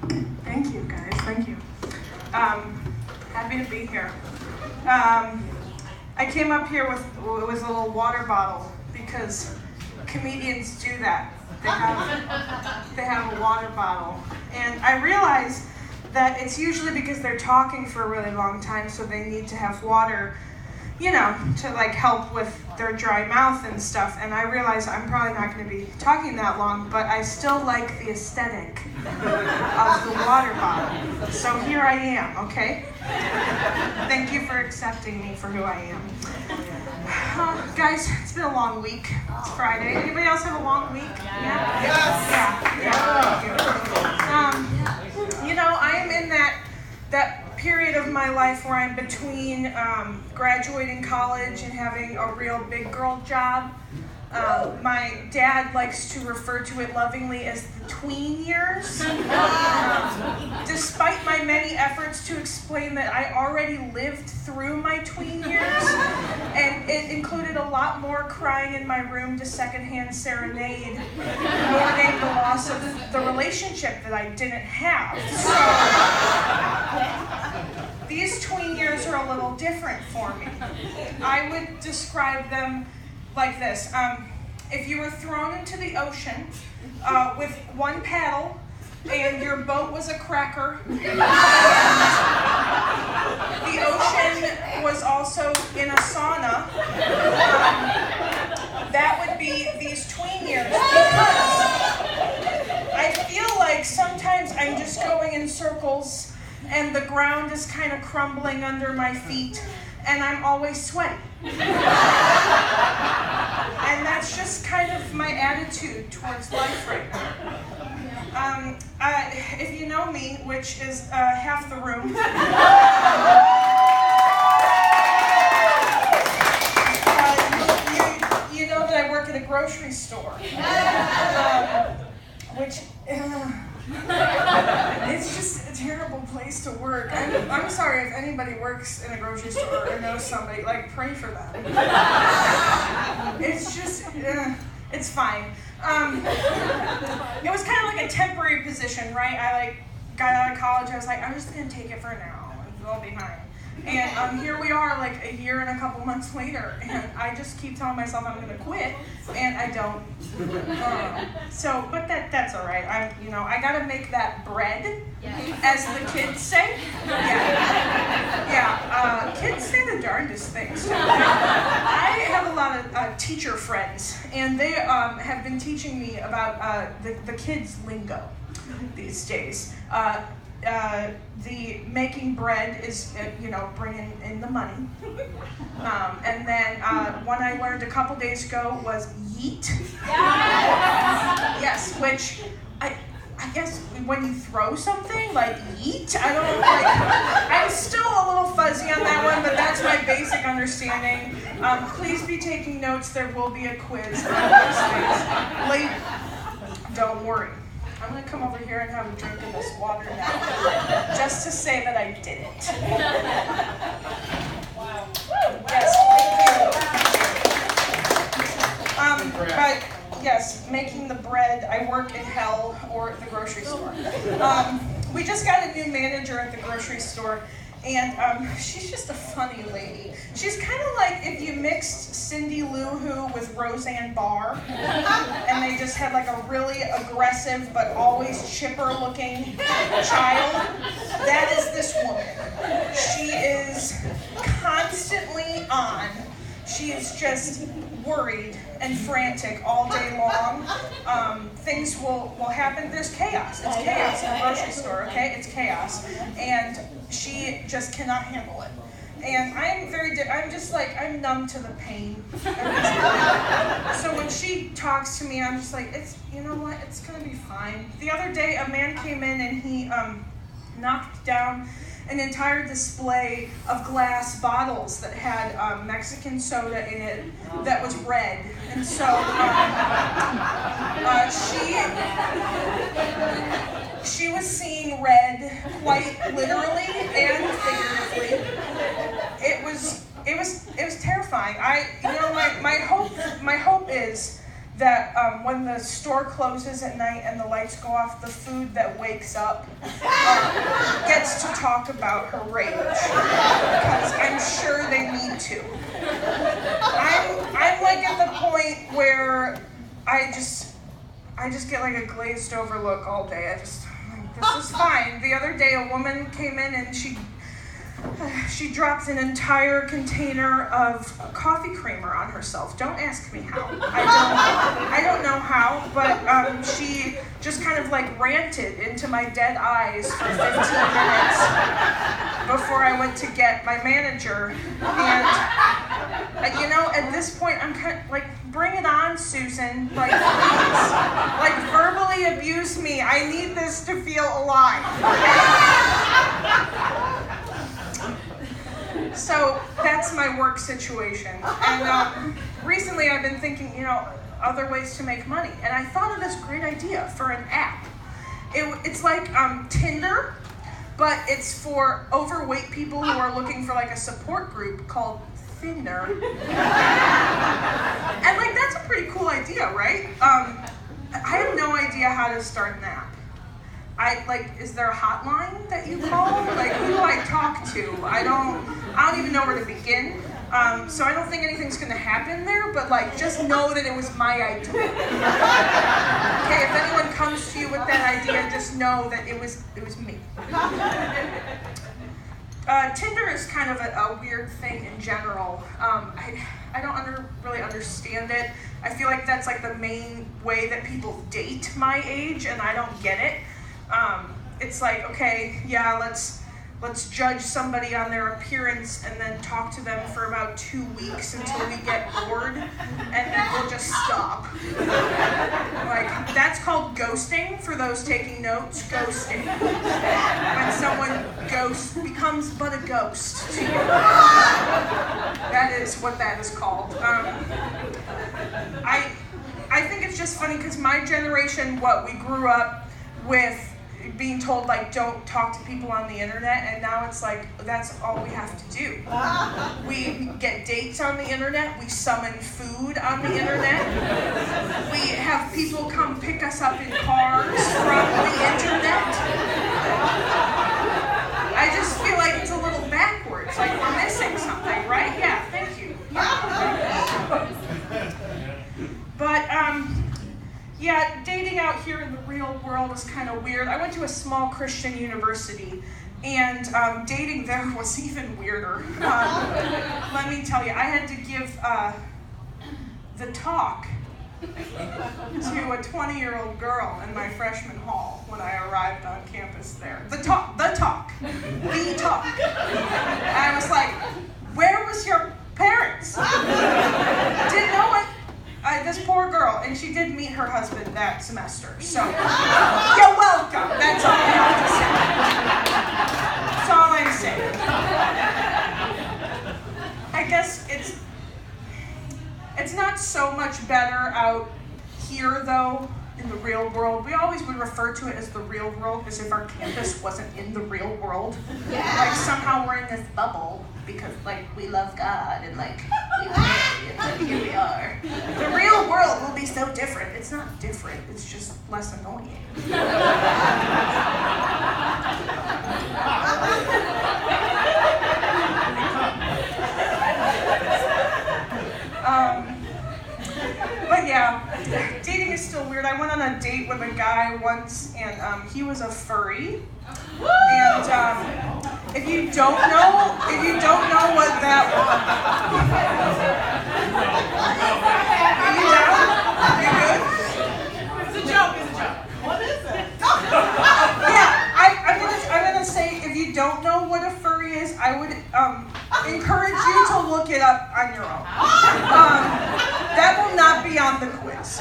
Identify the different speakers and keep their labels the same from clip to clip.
Speaker 1: Thank you, guys. Thank you. Happy to be here. I came up here with a little water bottle because comedians do that. They have a water bottle, and I realize that it's usually because they're talking for a really long time, so they need to have water, to like help with their dry mouth and stuff. And I realize I'm probably not going to be talking that long, but I still like the aesthetic of the water bottle. So here I am, okay? Thank you for accepting me for who I am. Guys, it's been a long week. It's Friday. Anybody else have a long week? Yeah?
Speaker 2: Yes.
Speaker 1: Yeah. I am in that period of my life where I'm between graduating college and having a real big girl job. My dad likes to refer to it lovingly as the tween years. Despite my many efforts to explain that I already lived through my tween years, and it included a lot more crying in my room to secondhand serenade, mourning the loss of the relationship that I didn't have. So these tween years are a little different for me. I would describe them like this. If you were thrown into the ocean with one paddle and your boat was a cracker, the ocean was also in a sauna, that would be these tween years, because I feel like sometimes I'm just going in circles and the ground is kind of crumbling under my feet and I'm always sweaty. And that's just kind of my attitude towards life right now. If you know me, which is half the room, you know that I work at a grocery store, which it's just a terrible place to work. I'm sorry if anybody works in a grocery store or knows somebody, pray for them. It's just, it's fine. It was kind of like a temporary position, right? I got out of college, I was like, I'm just gonna take it for now and go behind. And here we are, a year and a couple months later, and I just keep telling myself I'm gonna quit, and I don't. But that's all right. I gotta make that bread, as the kids say. Yeah. Kids say the darndest things. I have a lot of teacher friends, and they have been teaching me about the kids' lingo these days. The making bread is, bringing in the money. And then one I learned a couple days ago was yeet. Yes, which I guess when you throw something, yeet, I'm still a little fuzzy on that one, but that's my basic understanding. Please be taking notes. There will be a quiz on those things later. Don't worry. I'm going to come over here and have a drink of this water now, just to say that I did it. Wow. Yes, thank you. But yes, making the bread, I work in hell or at the grocery store. We just got a new manager at the grocery store, and she's just a funny lady. She's kind of like if you mixed Cindy Lou Who with Roseanne Barr, and they just had a really aggressive but always chipper looking child. That is this woman. She is constantly on. She is just worried and frantic all day long. Things will happen. There's chaos. It's chaos in the grocery store, okay? It's chaos. And she just cannot handle it. And I'm numb to the pain. So when she talks to me, I'm just like, you know what, it's gonna be fine. The other day, a man came in and he knocked down an entire display of glass bottles that had Mexican soda in it that was red. And so she was seeing red quite literally and figuratively. It was terrifying. My hope is that when the store closes at night and the lights go off, the food that wakes up gets to talk about her rage, because I'm sure they need to. I'm like at the point where I just get like a glazed over look all day. This is fine. The other day a woman came in and she dropped an entire container of coffee creamer on herself. Don't ask me how. I don't know how, but she just kind of like ranted into my dead eyes for 15 minutes before I went to get my manager. And at this point, I'm kind of like, bring it on, Susan. Like, please. Like, verbally abuse me. I need this to feel alive. So that's my work situation. And recently I've been thinking, other ways to make money. And I thought of this great idea for an app. It's like Tinder, but it's for overweight people who are looking for like a support group called Thinner. And like, that's a pretty cool idea, right? I have no idea how to start an app. Is there a hotline that you call? Like, who do I talk to? I don't even know where to begin. So I don't think anything's gonna happen there, but like, just know that it was my idea. Okay, if anyone comes to you with that idea, just know that it was me. Tinder is kind of a weird thing in general. I don't really understand it. I feel like that's like the main way that people date my age, and I don't get it. It's like, okay, yeah, let's judge somebody on their appearance and then talk to them for about 2 weeks until we get bored, and then we'll just stop. Like, that's called ghosting, for those taking notes, ghosting. When someone becomes but a ghost to you. That is what that is called. I think it's just funny because my generation, we grew up with being told, like, don't talk to people on the internet, and now it's like, that's all we have to do. We get dates on the internet, we summon food on the internet, we have people come pick us up in cars from the internet. I just feel like it's a little backwards, like we're missing something, right? Yeah, thank you. But, yeah, dating out here in the real world is kind of weird. I went to a small Christian university, and dating there was even weirder. Let me tell you, I had to give the talk to a 20-year-old girl in my freshman hall when I arrived on campus there. The talk. I was like, where was your parents? Didn't know it. This poor girl, and she did meet her husband that semester, so you're welcome. That's all I have to say. That's all I'm saying. I guess it's not so much better out here, though, in the real world. We always would refer to it as the real world, as if our campus wasn't in the real world. Yeah. Like, somehow we're in this bubble because, like, we love God and, like, we pray and, like, here we are. The real world will be so different. It's not different. It's just less annoying. But yeah, dating is still weird. I went on a date with a guy once, and he was a furry. And if you don't know what that was, are you down? Are you good?
Speaker 2: It's a joke. What is it?
Speaker 1: Yeah, I'm gonna say, if you don't know what a furry is, I would encourage you to look it up on your own. That will not be on the quiz.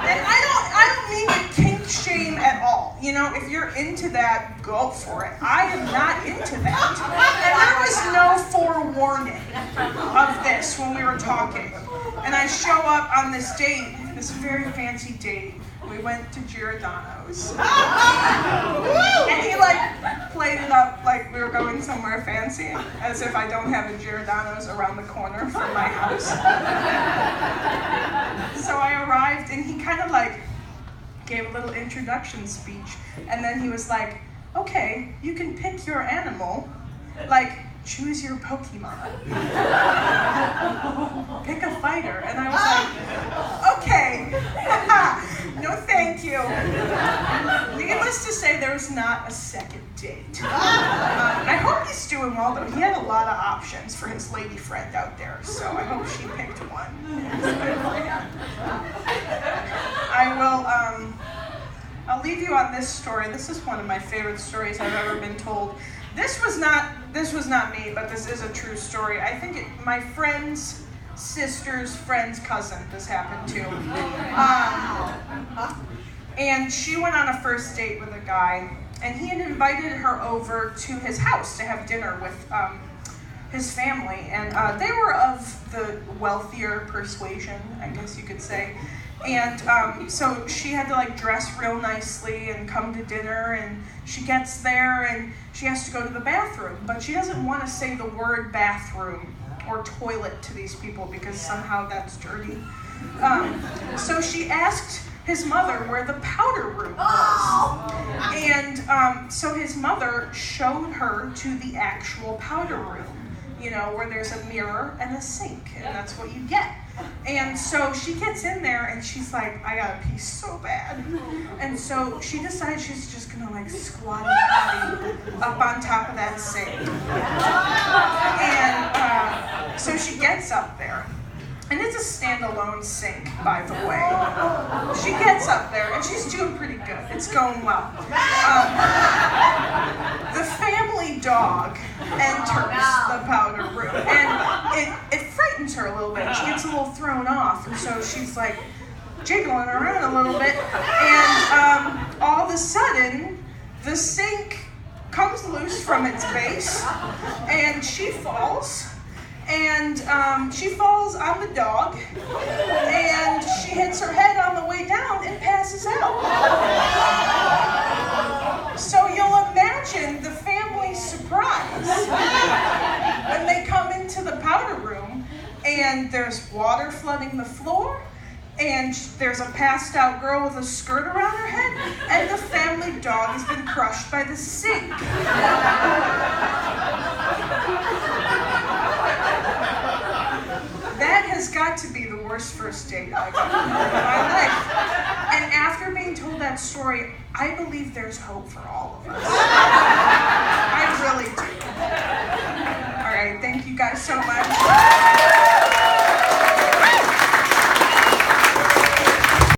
Speaker 1: And I don't mean to kink shame at all. If you're into that, go for it. I am not into that. And there was no forewarning of this when we were talking. And I show up on this date, this very fancy date, We went to Giordano's. And he like played it up like we were going somewhere fancy, as if I don't have a Giordano's around the corner from my house. So I arrived and he kind of like gave a little introduction speech, and then he was like, okay, you can pick your animal, like choose your Pokemon. Pick a fighter. And I was like, okay, no thank you. Needless to say, there was not a second date. I hope he's doing well, though. He had a lot of options for his lady friend out there, so I hope she picked one. I'll leave you on this story. This is one of my favorite stories I've ever been told. This was not me, but this is a true story. I think my friend's sister's friend's cousin this happened to. And she went on a first date with a guy, and he had invited her over to his house to have dinner with his family. And they were of the wealthier persuasion, I guess you could say. And so she had to like dress real nicely and come to dinner, and she gets there and she has to go to the bathroom, but she doesn't want to say the word bathroom or toilet to these people because somehow that's dirty. So she asked his mother where the powder room was. And so his mother showed her to the actual powder room, you know, where there's a mirror and a sink, and that's what you get. And so she gets in there and she's like, I gotta pee so bad. And so she decides she's just gonna like squatty potty up on top of that sink. And so she gets up there. And it's a standalone sink, by the way. She gets up there and she's doing pretty good. It's going well. The family dog enters the powder room, and it frightens her a little bit. She gets a little thrown off, and so she's like jiggling around a little bit, and all of a sudden the sink comes loose from its base, and she falls. And she falls on the dog, and she hits her head on the way down and passes out. So you'll imagine the family's surprise when they come into the powder room, and there's water flooding the floor, and there's a passed out girl with a skirt around her head, and the family dog has been crushed by the sink. That has got to be the worst first date I've ever had in my life. And after being told that story, I believe there's hope for all of us. I really do. All right, thank you guys so much.